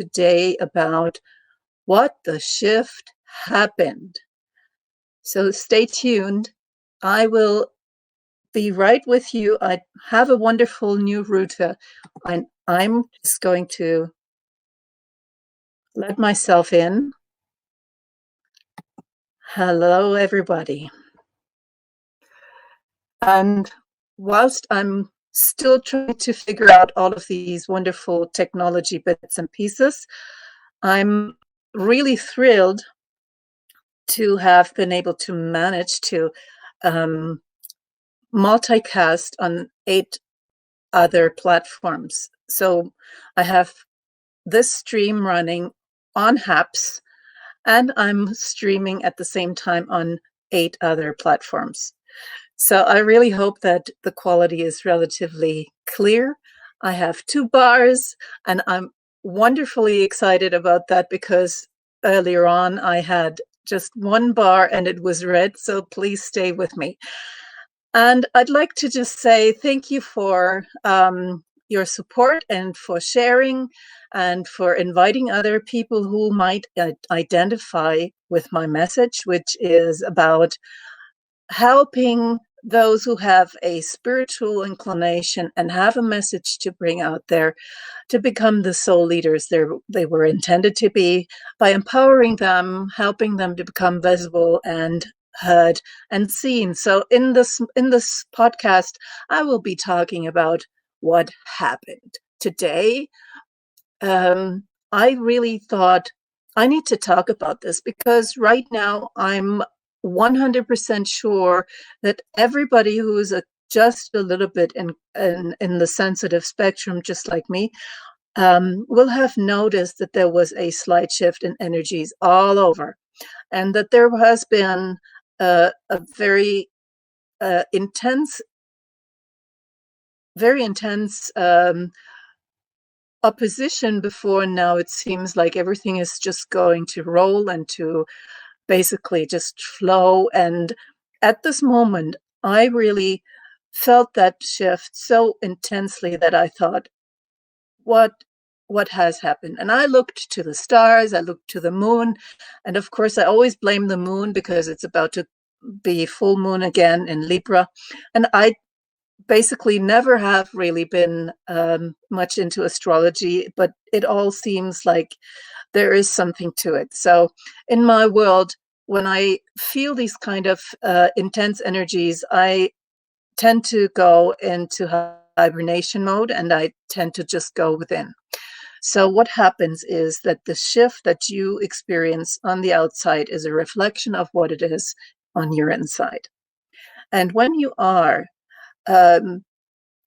today about what the shift happened. So stay tuned. I will be right with you. I have a wonderful new router, and I'm just going to let myself in. Hello, everybody. And whilst I'm still trying to figure out all of these wonderful technology bits and pieces, I'm really thrilled to have been able to manage to multicast on 8 other platforms. So I have this stream running on HAPS, and I'm streaming at the same time on 8 other platforms. So I really hope that the quality is relatively clear. I have 2 bars, and I'm wonderfully excited about that because earlier on I had just 1 bar and it was red, so please stay with me. And I'd like to just say thank you for your support and for sharing and for inviting other people who might identify with my message, which is about helping those who have a spiritual inclination and have a message to bring out there to become the soul leaders they were intended to be, by empowering them, helping them to become visible and heard and seen. So in this podcast, I will be talking about what happened today. I really thought I need to talk about this because right now I'm 100% sure that everybody who is just a little bit in the sensitive spectrum, just like me, will have noticed that there was a slight shift in energies all over, and that there has been a very intense, very intense opposition before. Now it seems like everything is just going to roll and to basically just flow. And at this moment, I really felt that shift so intensely that I thought, what has happened? And I looked to the stars, I looked to the moon, and of course I always blame the moon because it's about to be full moon again in Libra. And I basically never have really been much into astrology, but it all seems like there is something to it. So in my world, when I feel these kind of intense energies, I tend to go into hibernation mode and I tend to just go within. So what happens is that the shift that you experience on the outside is a reflection of what it is on your inside. And when you are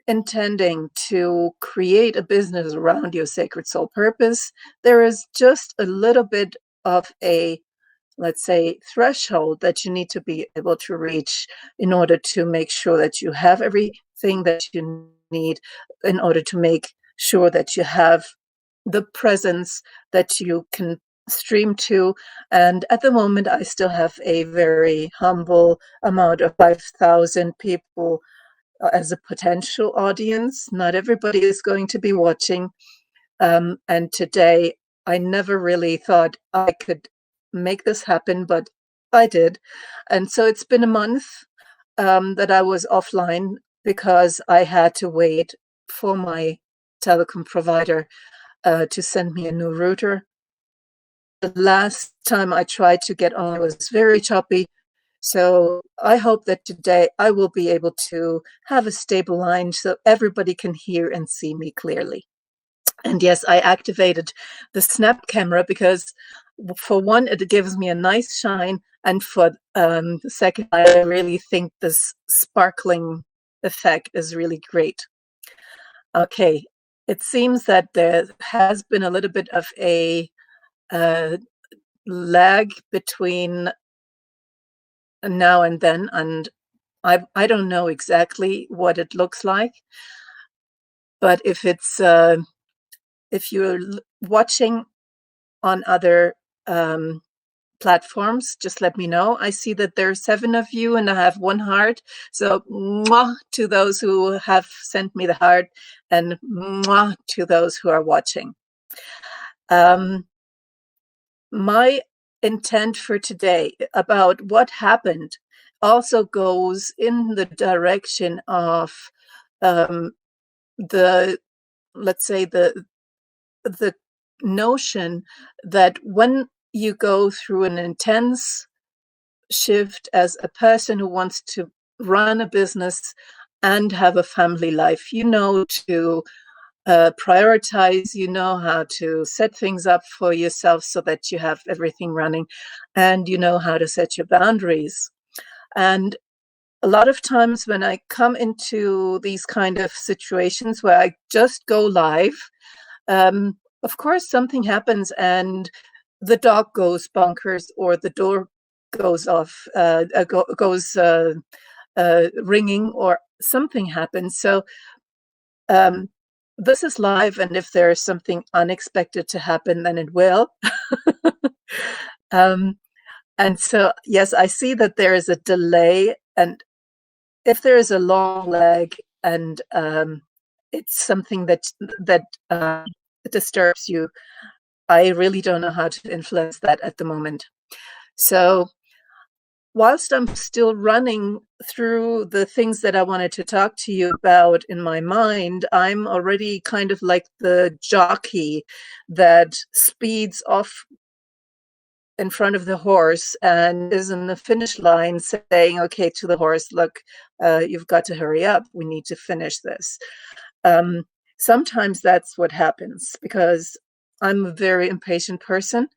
intending to create a business around your sacred soul purpose, there is just a little bit of a, let's say, threshold that you need to be able to reach in order to make sure that you have everything that you need, in order to make sure that you have the presence that you can stream to. And at the moment, I still have a very humble amount of 5,000 people as a potential audience. Not everybody is going to be watching. And today, I never really thought I could make this happen, but I did. And so it's been a month that I was offline because I had to wait for my telecom provider to send me a new router. The last time I tried to get on, it was very choppy. So I hope that today I will be able to have a stable line so everybody can hear and see me clearly. And yes, I activated the snap camera because for one, it gives me a nice shine. And for the second, I really think this sparkling effect is really great. Okay, it seems that there has been a little bit of a lag between now and then, and I don't know exactly what it looks like, but if it's if you're watching on other platforms, just let me know. I see that there are 7 of you and I have 1 heart. So mwah to those who have sent me the heart, and mwah to those who are watching. Um, my intent for today about what happened also goes in the direction of um, the, let's say, the notion that when you go through an intense shift as a person who wants to run a business and have a family life, you know, to prioritize, you know how to set things up for yourself so that you have everything running, and you know how to set your boundaries. And a lot of times when I come into these kind of situations where I just go live, of course something happens and the dog goes bonkers or the door goes off, goes ringing, or something happens. So um, this is live, and if there's something unexpected to happen, then it will. um, and so, yes, I see that there is a delay, and if there is a long lag, and it's something that disturbs you, I really don't know how to influence that at the moment. So whilst I'm still running through the things that I wanted to talk to you about in my mind, I'm already kind of like the jockey that speeds off in front of the horse and is in the finish line saying, okay, to the horse, look, you've got to hurry up. We need to finish this. Um, Sometimes that's what happens because I'm a very impatient person.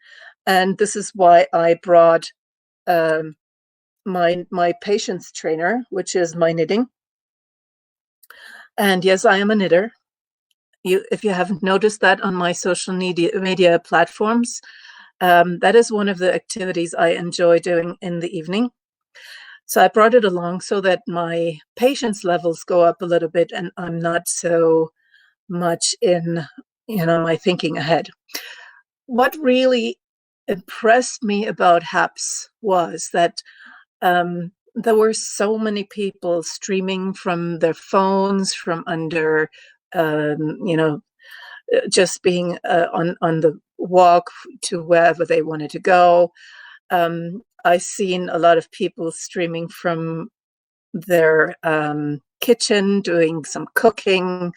And this is why I brought um, my patience trainer, which is my knitting. And yes, I am a knitter. If you haven't noticed that on my social media platforms, that is one of the activities I enjoy doing in the evening. So I brought it along so that my patience levels go up a little bit and I'm not so much in, my thinking ahead. What really impressed me about HAPS was that there were so many people streaming from their phones, from under, just being on the walk to wherever they wanted to go. I've seen a lot of people streaming from their kitchen, doing some cooking.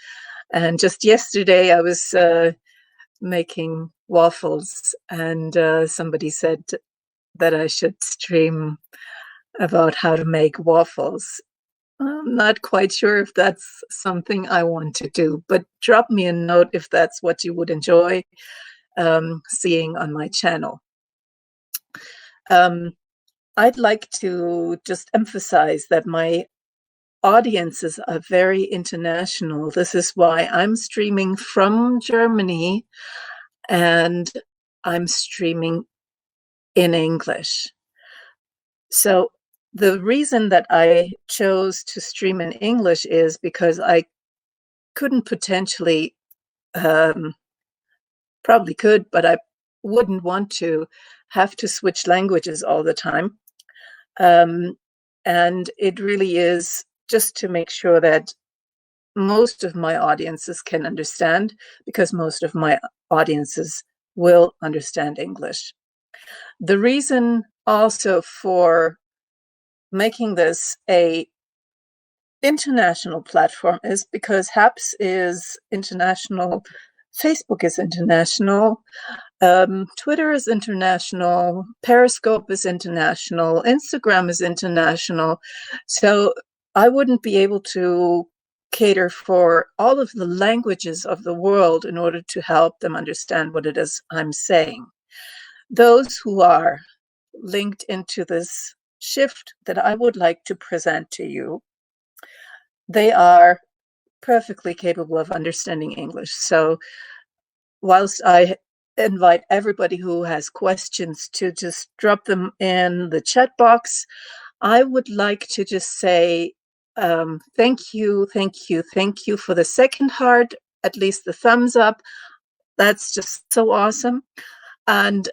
And just yesterday, I was making waffles, and somebody said that I should stream about how to make waffles. I'm not quite sure if that's something I want to do, but drop me a note if that's what you would enjoy seeing on my channel. Um, I'd like to just emphasize that my audiences are very international. This is why I'm streaming from Germany and I'm streaming in English. So the reason that I chose to stream in English is because I couldn't potentially, probably could, but I wouldn't want to have to switch languages all the time. And it really is just to make sure that most of my audiences can understand, because most of my audiences will understand English. The reason also for making this a international platform is because HAPS is international, Facebook is international, Twitter is international, Periscope is international, Instagram is international. So I wouldn't be able to cater for all of the languages of the world in order to help them understand what it is I'm saying. Those who are linked into this shift that I would like to present to you, they are perfectly capable of understanding English. So whilst I invite everybody who has questions to just drop them in the chat box, I would like to just say thank you, thank you, thank you for the second heart, at least the thumbs up. That's just so awesome. And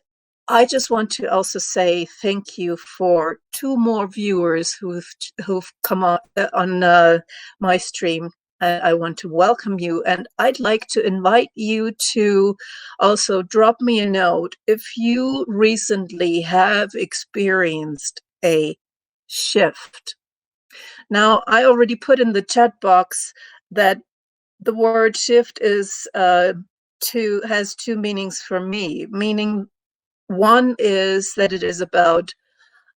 I just want to also say thank you for 2 more viewers who've come on my stream. and I want to welcome you. And I'd like to invite you to also drop me a note if you recently have experienced a shift. Now, I already put in the chat box that the word shift has two meanings for me. Meaning, one is that it is about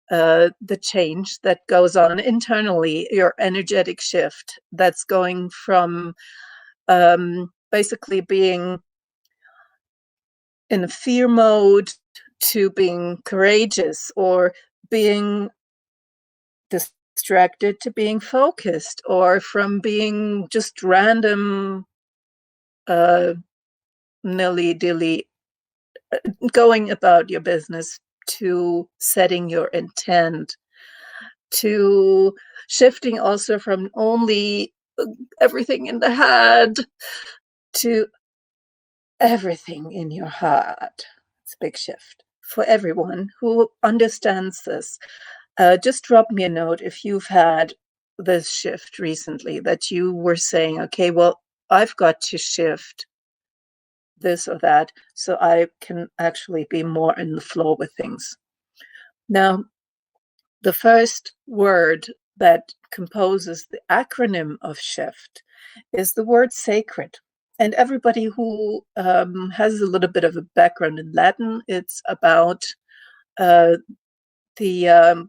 the change that goes on internally, your energetic shift that's going from basically being in a fear mode to being courageous, or being distracted to being focused, or from being just random nilly-dilly going about your business to setting your intent, to shifting also from only everything in the head to everything in your heart. It's a big shift for everyone who understands this. Just drop me a note if you've had this shift recently, that you were saying, okay, well, I've got to shift this or that so I can actually be more in the flow with things. Now, the first word that composes the acronym of shift is the word sacred. And everybody who has a little bit of a background in Latin, it's about uh, the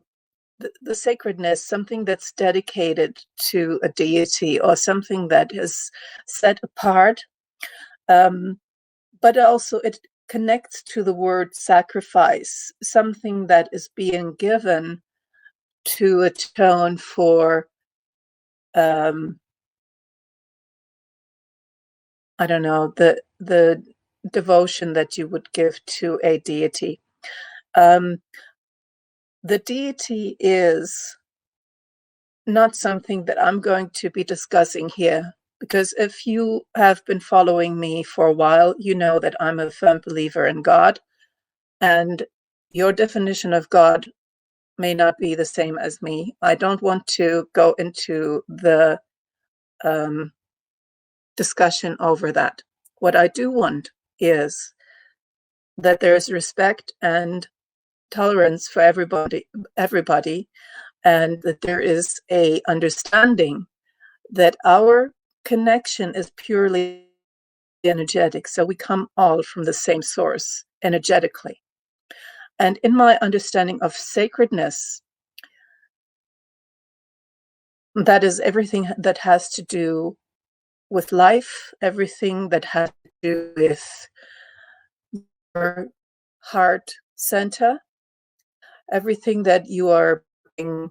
the sacredness, something that's dedicated to a deity or something that is set apart. But also it connects to the word sacrifice, something that is being given to atone for, I don't know, the devotion that you would give to a deity. The deity is not something that I'm going to be discussing here, because if you have been following me for a while, you know that I'm a firm believer in God, and your definition of God may not be the same as me. I don't want to go into the discussion over that. What I do want is that there's respect and tolerance for everybody, and that there is a understanding that our connection is purely energetic. So we come all from the same source energetically. And in my understanding of sacredness, that is everything that has to do with life, everything that has to do with your heart center, everything that you are being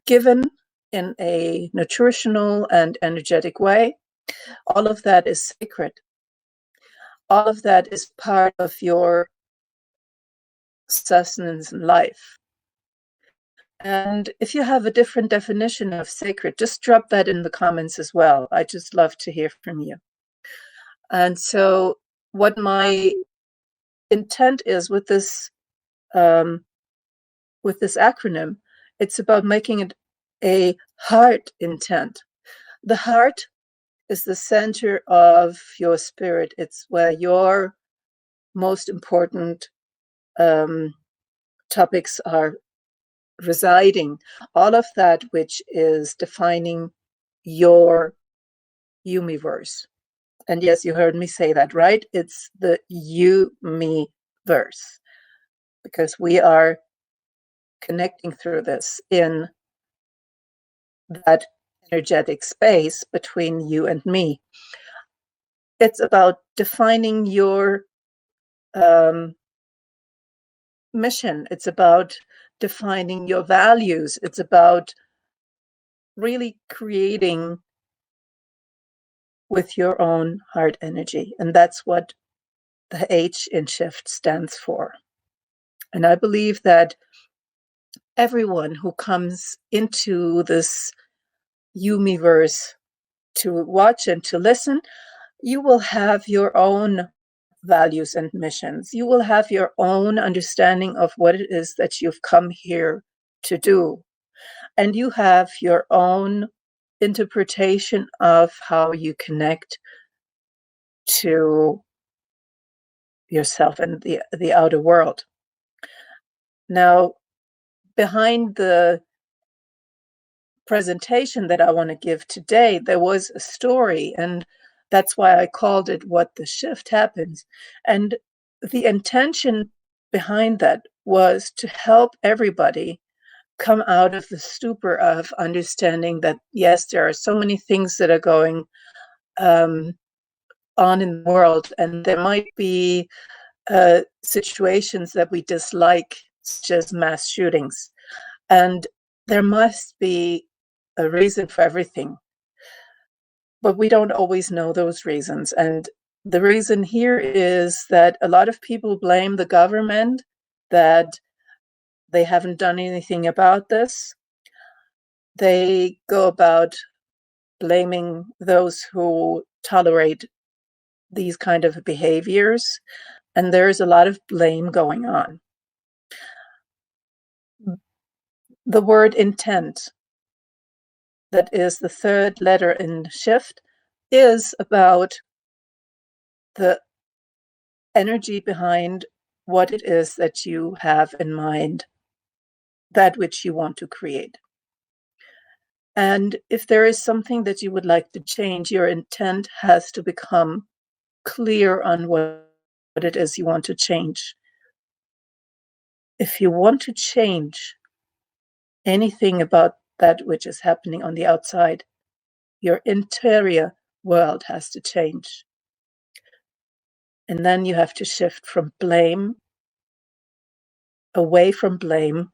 given in a nutritional and energetic way, all of that is sacred. All of that is part of your sustenance in life. And if you have a different definition of sacred, just drop that in the comments as well. I just love to hear from you. And so what my intent is with this acronym, it's about making it a heart intent. The heart is the center of your spirit. It's where your most important topics are residing. All of that which is defining your universe. And yes, you heard me say that, right? It's the you-me-verse, because we are connecting through this in that energetic space between you and me. It's about defining your mission. It's about defining your values. It's about really creating with your own heart energy. And that's what the H in shift stands for. And I believe that everyone who comes into this Yumiverse to watch and to listen, you will have your own values and missions. You will have your own understanding of what it is that you've come here to do. And you have your own interpretation of how you connect to yourself and the outer world. Now, behind the presentation that I want to give today, there was a story, and that's why I called it What the Shift Happens. And the intention behind that was to help everybody come out of the stupor of understanding that, yes, there are so many things that are going on in the world, and there might be situations that we dislike, such as mass shootings. And there must be a reason for everything. But we don't always know those reasons. And the reason here is that a lot of people blame the government that they haven't done anything about this. They go about blaming those who tolerate these kind of behaviors, and there's a lot of blame going on. The word intent, that is the third letter in shift, is about the energy behind what it is that you have in mind, that which you want to create. And if there is something that you would like to change, your intent has to become clear on what it is you want to change. If you want to change anything about that which is happening on the outside, your interior world has to change. And then you have to shift from blame, away from blame,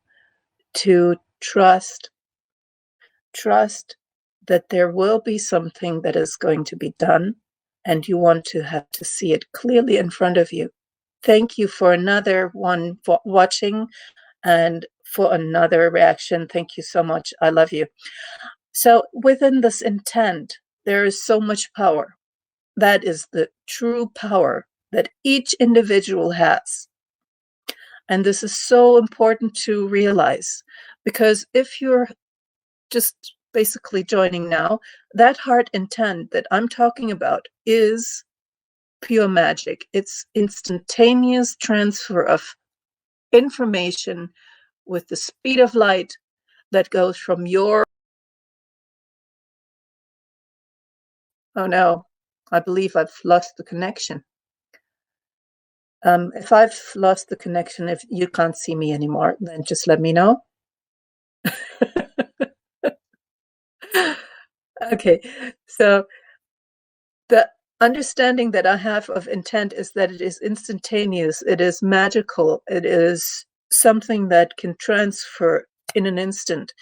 to trust. Trust that there will be something that is going to be done, and you want to have to see it clearly in front of you. Thank you for another one for watching and for another reaction. Thank you so much. I love you. So within this intent, there is so much power. That is the true power that each individual has. And this is so important to realize, because if you're just basically joining now, that heart intent that I'm talking about is pure magic. It's instantaneous transfer of information with the speed of light that goes from your... Oh no, I believe I've lost the connection. If I've lost the connection, if you can't see me anymore, then just let me know. Okay, so the understanding that I have of intent is that it is instantaneous, it is magical, it is something that can transfer in an instant.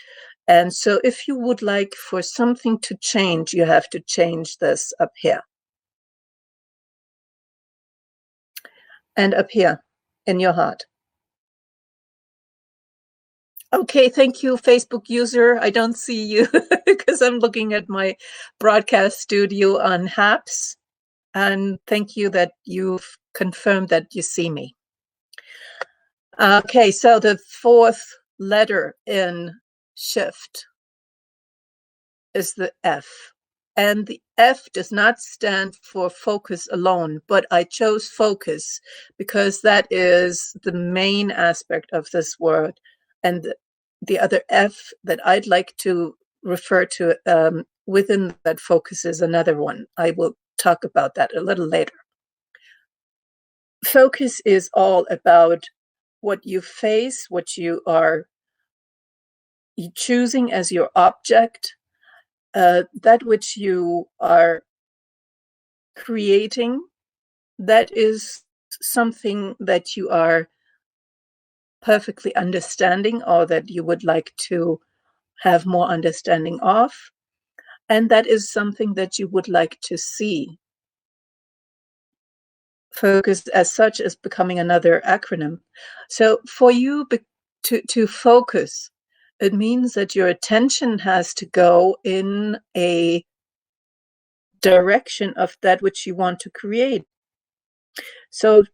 And so if you would like for something to change, you have to change this up here. And up here in your heart. Okay, thank you, Facebook user. I don't see you because I'm looking at my broadcast studio on HAPS. And thank you that you've confirmed that you see me. Okay, so the fourth letter in shift is the F. And the F does not stand for focus alone, but I chose focus because that is the main aspect of this word. And the other F that I'd like to refer to within that focus is another one. I will talk about that a little later. Focus is all about what you face, what you are choosing as your object, that which you are creating, that is something that you are perfectly understanding or that you would like to have more understanding of. And that is something that you would like to see. Focus as such is becoming another acronym. So for you to focus, it means that your attention has to go in a direction of that which you want to create. So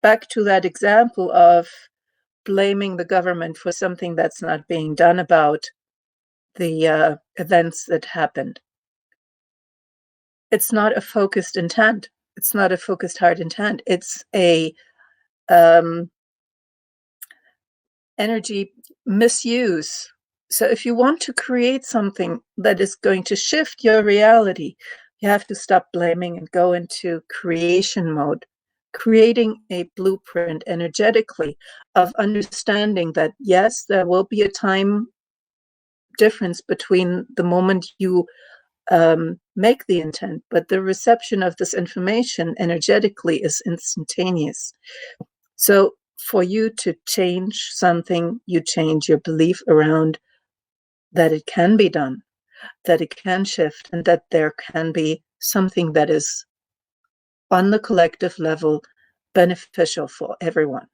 back to that example of blaming the government for something that's not being done about the events that happened. It's not a focused intent. It's not a focused hard intent. It's a um, energy misuse. So if you want to create something that is going to shift your reality, you have to stop blaming and go into creation mode, creating a blueprint energetically of understanding that, yes, there will be a time difference between the moment you make the intent, but the reception of this information energetically is instantaneous. So for you to change something, you change your belief around that it can be done, that it can shift, and that there can be something that is on the collective level beneficial for everyone.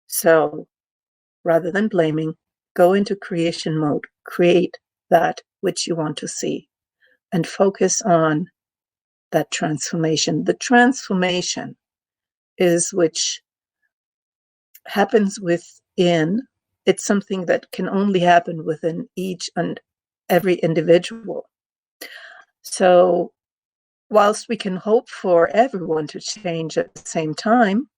So rather than blaming, go into creation mode, create that which you want to see, and focus on that transformation. The transformation is which happens within. It's something that can only happen within each and every individual. So whilst we can hope for everyone to change at the same time,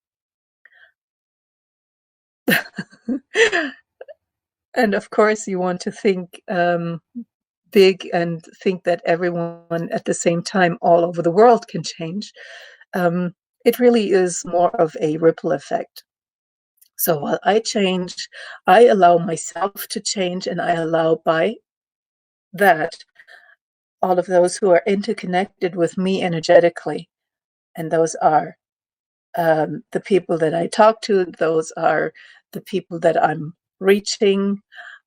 and of course you want to think big and think that everyone at the same time all over the world can change, it really is more of a ripple effect. So while I change, I allow myself to change, and I allow by that all of those who are interconnected with me energetically. And those are the people that I talk to, those are the people that I'm reaching.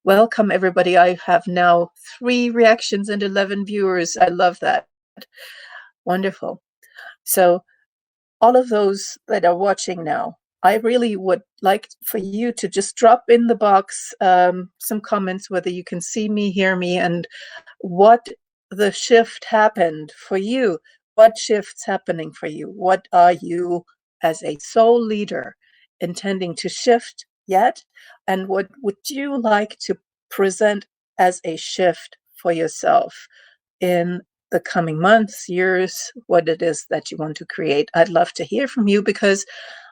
Welcome, everybody. I have now 3 reactions and 11 viewers. I love that. Wonderful. So all of those that are watching now, I really would like for you to just drop in the box some comments, whether you can see me, hear me, and what the shift happened for you. What shift's happening for you? What are you as a soul leader intending to shift yet? And what would you like to present as a shift for yourself in the coming months, years, what it is that you want to create? I'd love to hear from you, because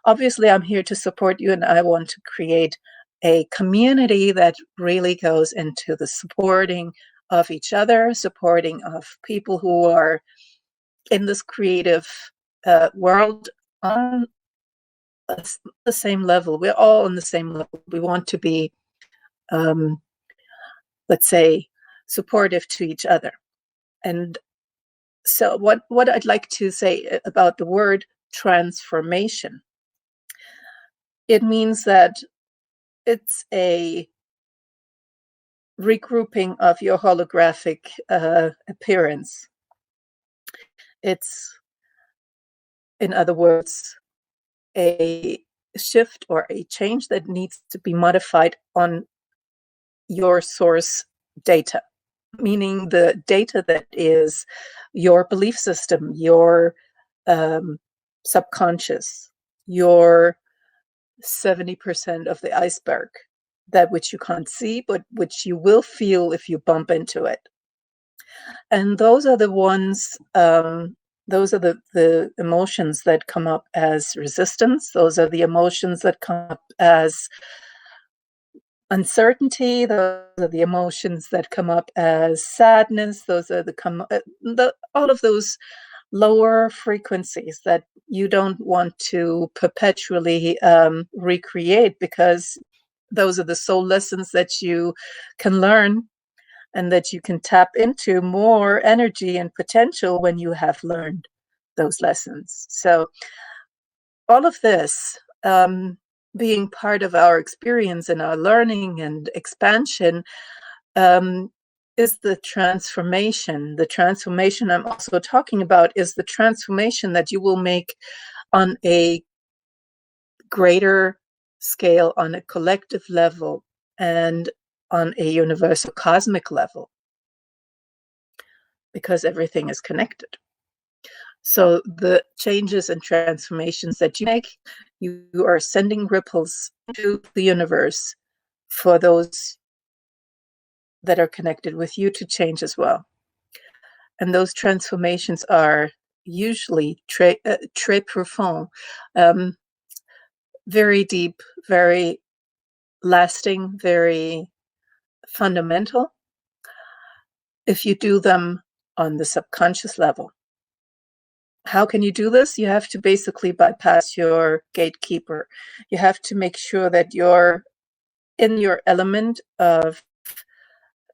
obviously I'm here to support you, and I want to create a community that really goes into the supporting of each other, supporting of people who are in this creative world on the same level. We're all on the same level. We want to be, let's say, supportive to each other. And so what I'd like to say about the word transformation, it means that it's a regrouping of your holographic appearance. It's, in other words, a shift or a change that needs to be modified on your source data, meaning the data that is your belief system, your subconscious, your 70% of the iceberg, that which you can't see, but which you will feel if you bump into it. And those are the ones, those are the emotions that come up as resistance. Those are the emotions that come up as uncertainty. Those are the emotions that come up as sadness. Those are all of those lower frequencies that you don't want to perpetually recreate, because those are the soul lessons that you can learn and that you can tap into more energy and potential when you have learned those lessons. So all of this being part of our experience and our learning and expansion is the transformation. The transformation I'm also talking about is the transformation that you will make on a greater scale, on a collective level, and on a universal cosmic level, because everything is connected. So the changes and transformations that you make, you are sending ripples to the universe for those that are connected with you to change as well. And those transformations are usually très profonds, um, very deep, very lasting, very fundamental if you do them on the subconscious level. How can you do this? You have to basically bypass your gatekeeper. You have to make sure that you're in your element of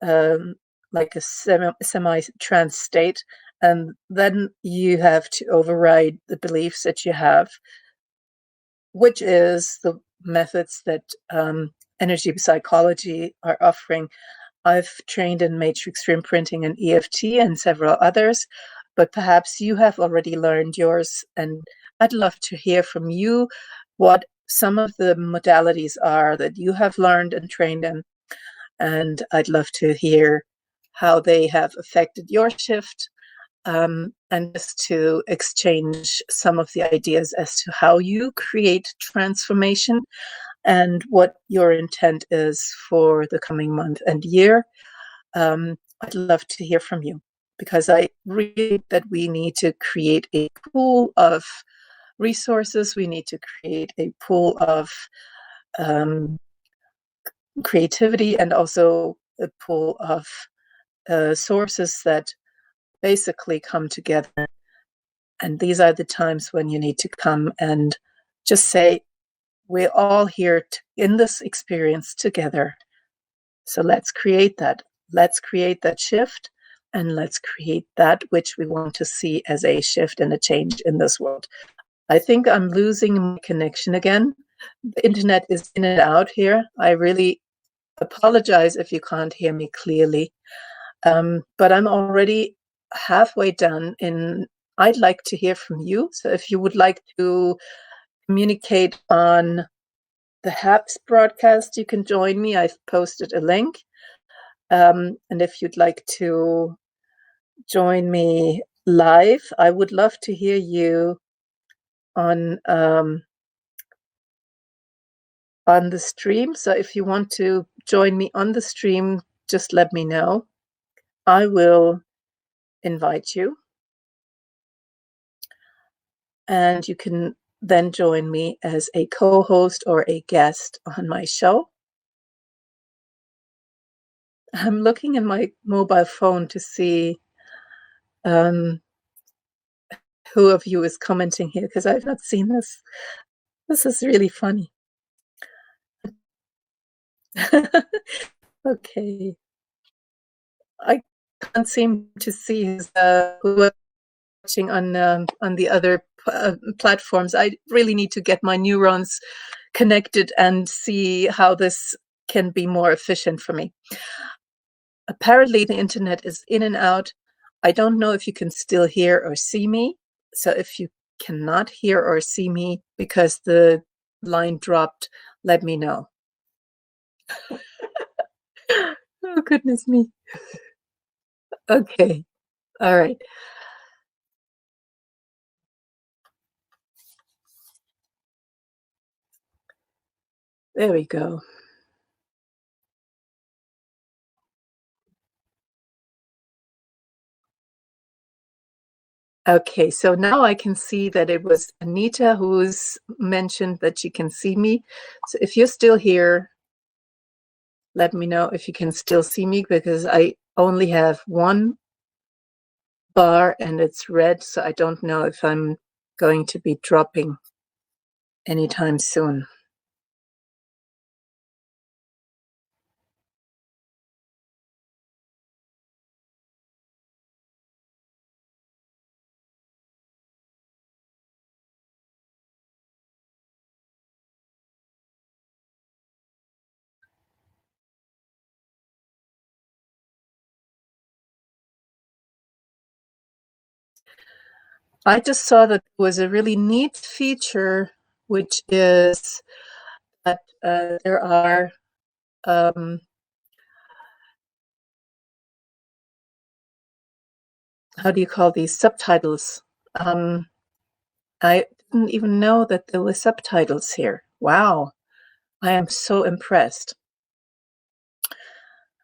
um, like a semi-trance state, and then you have to override the beliefs that you have, which is the methods that energy psychology are offering. I've trained in matrix reimprinting and EFT and several others, but perhaps you have already learned yours, and I'd love to hear from you what some of the modalities are that you have learned and trained in, and I'd love to hear how they have affected your shift, and just to exchange some of the ideas as to how you create transformation and what your intent is for the coming month and year. I'd love to hear from you because I really that we need to create a pool of resources. We need to create a pool of um, creativity and also a pool of sources that basically come together. And these are the times when you need to come and just say, we're all here in this experience together. So let's create that. Let's create that shift, and let's create that which we want to see as a shift and a change in this world. I think I'm losing my connection again. The internet is in and out here. I really apologize if you can't hear me clearly. But I'm already halfway done in. I'd like to hear from you. So if you would like to communicate on the HAPS broadcast, you can join me. I've posted a link. And if you'd like to join me live, I would love to hear you on the stream. So if you want to join me on the stream, just let me know. I will invite you. And you can then join me as a co-host or a guest on my show. I'm looking in my mobile phone to see who of you is commenting here because I've not seen this. This is really funny. Okay. I can't seem to see who are watching on the other platforms. I really need to get my neurons connected and see how this can be more efficient for me. Apparently, the internet is in and out. I don't know if you can still hear or see me. So if you cannot hear or see me because the line dropped, let me know. Oh, goodness me. Okay. All right. There we go. Okay, so now I can see that it was Anita who's mentioned that she can see me. So if you're still here, let me know if you can still see me because I only have one bar and it's red, so I don't know if I'm going to be dropping anytime soon. I just saw that there was a really neat feature, which is that there are how do you call these subtitles? I didn't even know that there were subtitles here. Wow, I am so impressed.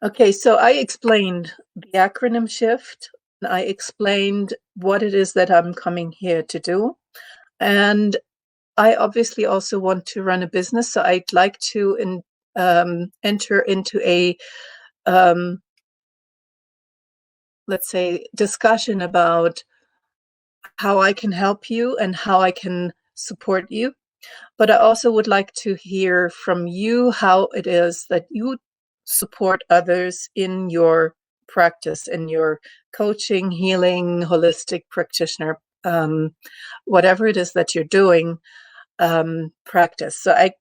Okay, so I explained the acronym SHIFT. I explained what it is that I'm coming here to do. And I obviously also want to run a business, so I'd like to enter into a, um, let's say, discussion about how I can help you and how I can support you. But I also would like to hear from you how it is that you support others in your practice, in your coaching, healing, holistic practitioner, whatever it is that you're doing, practice. So I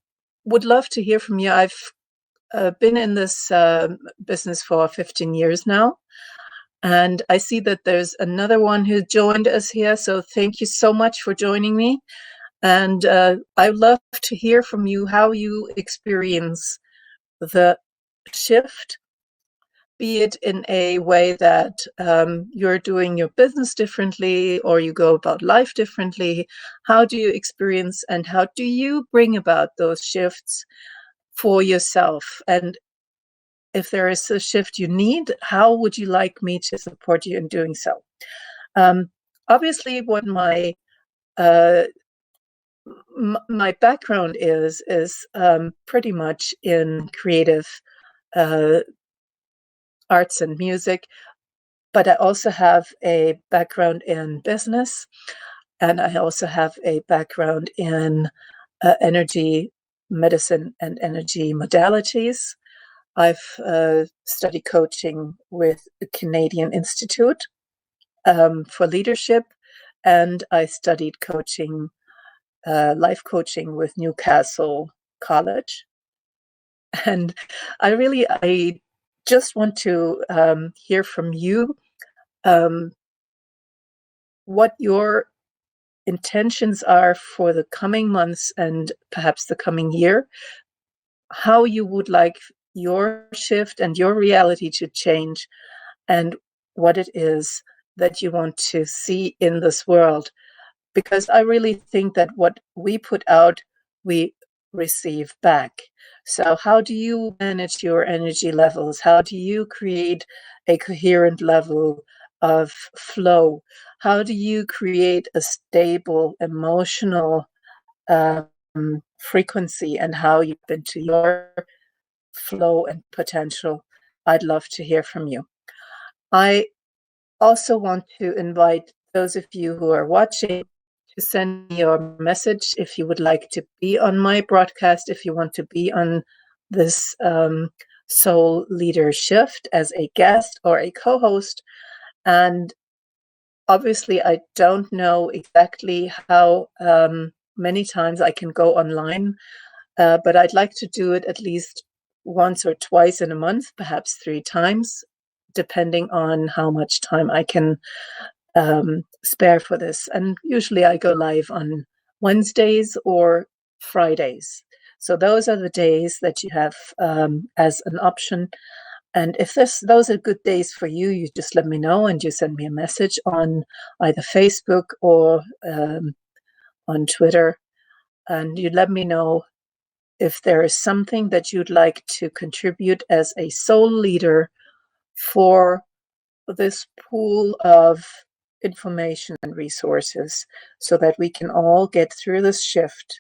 would love to hear from you. I've been in this business for 15 years now. And I see that there's another one who joined us here. So thank you so much for joining me. And I'd love to hear from you how you experience the shift, be it in a way that you're doing your business differently or you go about life differently. How do you experience and how do you bring about those shifts for yourself? And if there is a shift you need, how would you like me to support you in doing so? Um, Obviously, what uh, my background is pretty much in creative uh, arts and music, but I also have a background in business, and I also have a background in energy medicine and energy modalities. I've studied coaching with the Canadian Institute for Leadership, and I studied coaching, life coaching with Newcastle College. And I just want to hear from you um, what your intentions are for the coming months and perhaps the coming year, how you would like your shift and your reality to change, and what it is that you want to see in this world. Because I really think that what we put out, we receive back. So, how do you manage your energy levels? How do you create a coherent level of flow? How do you create a stable emotional frequency and how you get into your flow and potential? I'd love to hear from you. I also want to invite those of you who are watching to send me your message if you would like to be on my broadcast, if you want to be on this Soul Leader Shift as a guest or a co host. And obviously, I don't know exactly how many times I can go online, but I'd like to do it at least once or twice in a month, perhaps 3 times, depending on how much time I can spare for this. And usually I go live on Wednesdays or Fridays. So those are the days that you have as an option. And if those are good days for you, you just let me know and you send me a message on either Facebook or on Twitter. And you let me know if there is something that you'd like to contribute as a soul leader for this pool of information and resources so that we can all get through this shift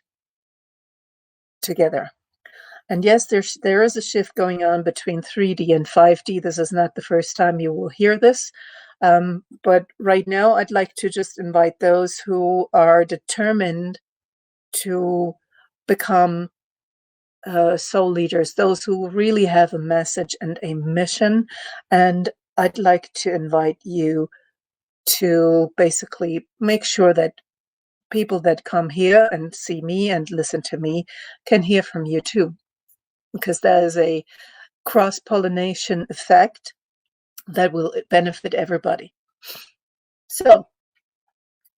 together. And yes, there is a shift going on between 3D and 5D. This is not the first time you will hear this. But right now, I'd like to just invite those who are determined to become soul leaders, those who really have a message and a mission. And I'd like to invite you to basically make sure that people that come here and see me and listen to me can hear from you too, because there is a cross-pollination effect that will benefit everybody. So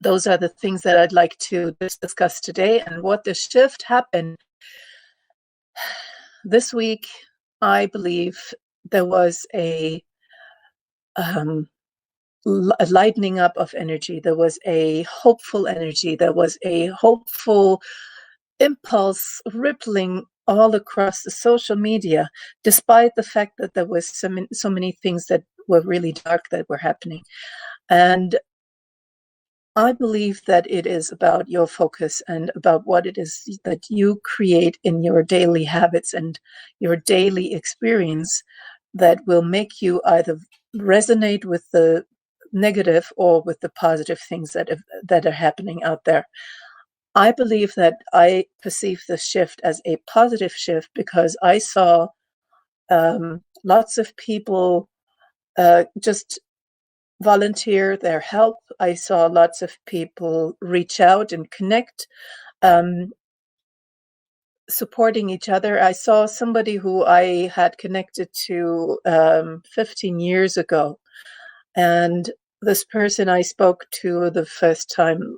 those are the things that I'd like to discuss today. And what the shift happened this week, I believe there was a lightening up of energy. There was a hopeful energy. There was a hopeful impulse rippling all across the social media, despite the fact that there was so many things that were really dark that were happening. And I believe that it is about your focus and about what it is that you create in your daily habits and your daily experience that will make you either resonate with the negative or with the positive things that are happening out there. I believe that I perceive this shift as a positive shift because I saw lots of people just volunteer their help. I saw lots of people reach out and connect, um, supporting each other. I saw somebody who I had connected to 15 years ago, and this person I spoke to the first time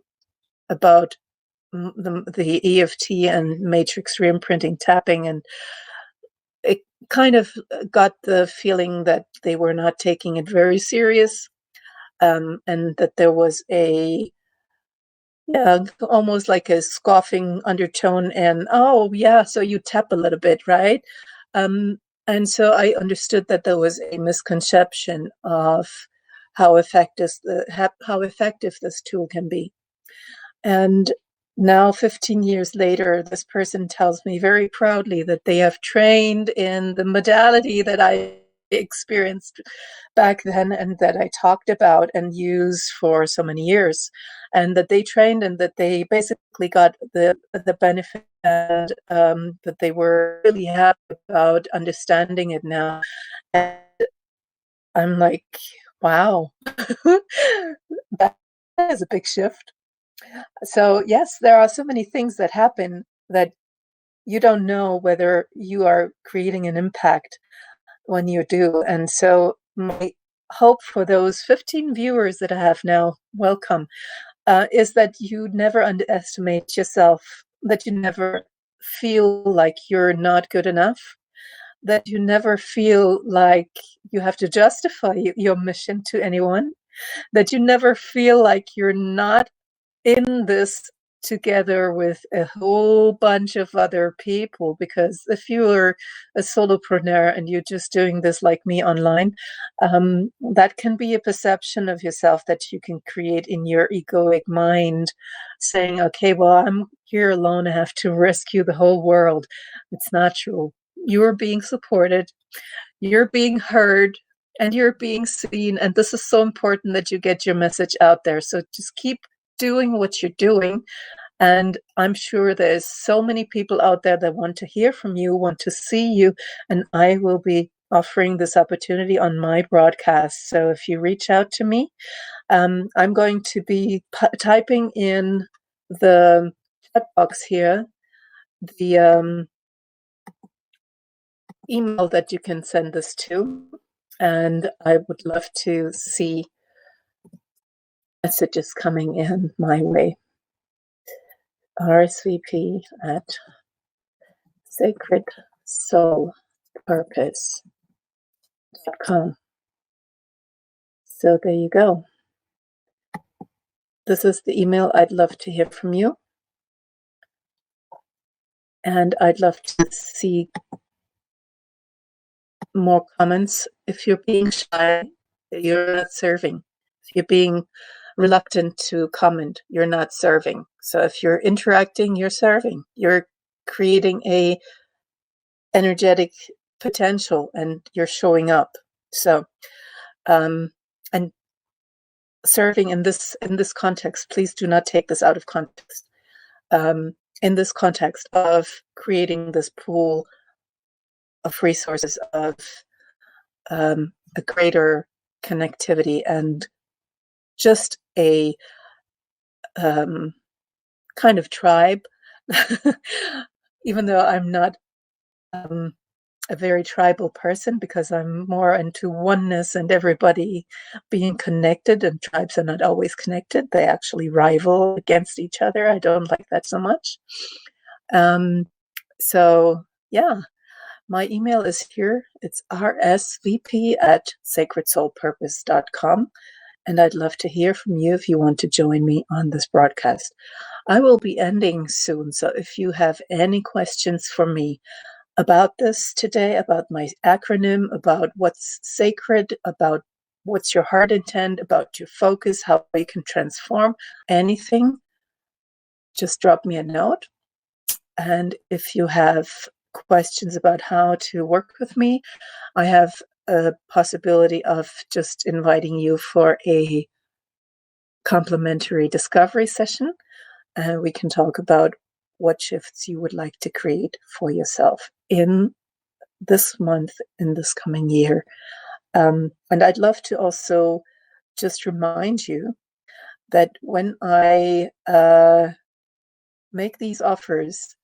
about the EFT and matrix reimprinting tapping, and it kind of got the feeling that they were not taking it very serious, and that there was a almost like a scoffing undertone, and oh yeah, so you tap a little bit, right? Um, and so I understood that there was a misconception of how effective this tool can be. And now, 15 years later, this person tells me very proudly that they have trained in the modality that I experienced back then and that I talked about and used for so many years, and that they trained and that they basically got the benefit, and that they were really happy about understanding it now. And I'm like, wow, that is a big shift. So, yes, there are so many things that happen that you don't know whether you are creating an impact when you do. And so, my hope for those 15 viewers that I have now, welcome, is that you never underestimate yourself, that you never feel like you're not good enough, that you never feel like you have to justify your mission to anyone, that you never feel like you're not in this together with a whole bunch of other people, because if you are a solopreneur and you're just doing this like me online, that can be a perception of yourself that you can create in your egoic mind, saying, okay, well, I'm here alone, I have to rescue the whole world. It's not true. You're being supported, you're being heard, and you're being seen. And this is so important that you get your message out there. So just keep doing what you're doing. And I'm sure there's so many people out there that want to hear from you, want to see you. And I will be offering this opportunity on my broadcast. So if you reach out to me, I'm going to be typing in the chat box here the email that you can send this to. And I would love to see messages coming in my way. RSVP at sacredsoulpurpose.com. So there you go. This is the email. I'd love to hear from you. And I'd love to see more comments. If you're being shy, you're not serving. If you're being reluctant to comment, you're not serving. So if you're interacting, you're serving. You're creating a energetic potential and you're showing up. So and serving in this context, please do not take this out of context. In this context of creating this pool of resources, of a greater connectivity, and just a kind of tribe, even though I'm not a very tribal person, because I'm more into oneness and everybody being connected, and tribes are not always connected. They actually rival against each other. I don't like that so much. So yeah, my email is here. It's rsvp at sacredsoulpurpose.com. and I'd love to hear from you if you want to join me on this broadcast. I will be ending soon, so if you have any questions for me about this today, about my acronym, about what's sacred, about what's your heart intent, about your focus, how you can transform anything, just drop me a note. And if you have questions about how to work with me, I have a possibility of just inviting you for a complimentary discovery session, and we can talk about what shifts you would like to create for yourself in this month, in this coming year. And I'd love to also just remind you that when I make these offers,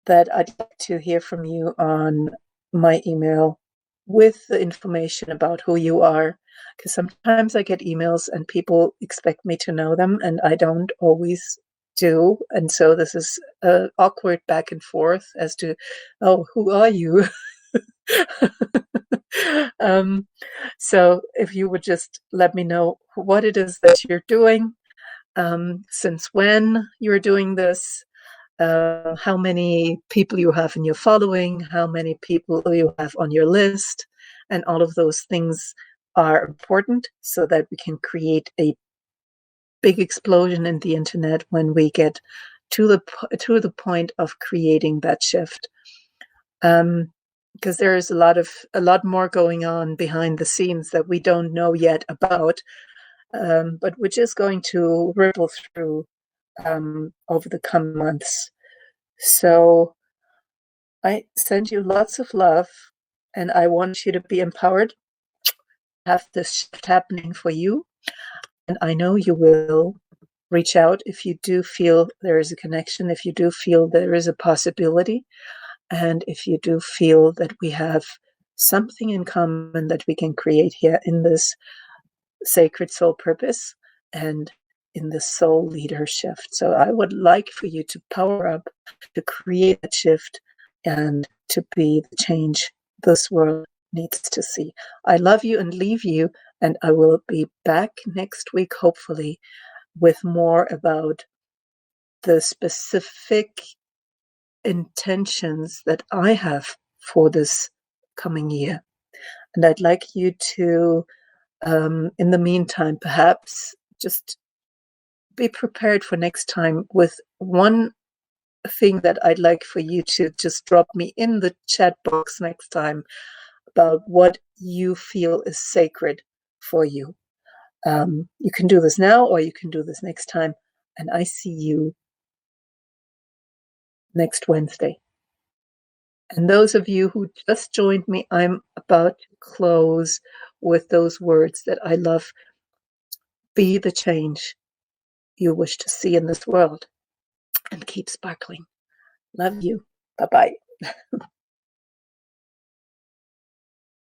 that I'd like to hear from you on my email with the information about who you are. Because sometimes I get emails and people expect me to know them, and I don't always do. And so this is awkward back and forth as to, oh, who are you? um, so if you would just let me know what it is that you're doing, since when you're doing this, how many people you have in your following, how many people you have on your list, and all of those things are important so that we can create a big explosion in the internet when we get to the point of creating that shift. Because there is a lot more going on behind the scenes that we don't know yet about, but which is going to ripple through over the coming months. So I send you lots of love, and I want you to be empowered, have this shift happening for you. And I know you will reach out if you do feel there is a connection, if you do feel there is a possibility, and if you do feel that we have something in common that we can create here in this sacred soul purpose and in the soul leader shift. So I would like for you to power up, to create that shift, and to be the change this world needs to see. I love you and leave you, and I will be back next week, hopefully, with more about the specific intentions that I have for this coming year. And I'd like you to, in the meantime, perhaps just be prepared for next time with one thing that I'd like for you to just drop me in the chat box next time about what you feel is sacred for you. You can do this now or you can do this next time. And I see you next Wednesday. And those of you who just joined me, I'm about to close with those words that I love. Be the change you wish to see in this world and keep sparkling. Love you. Bye-bye.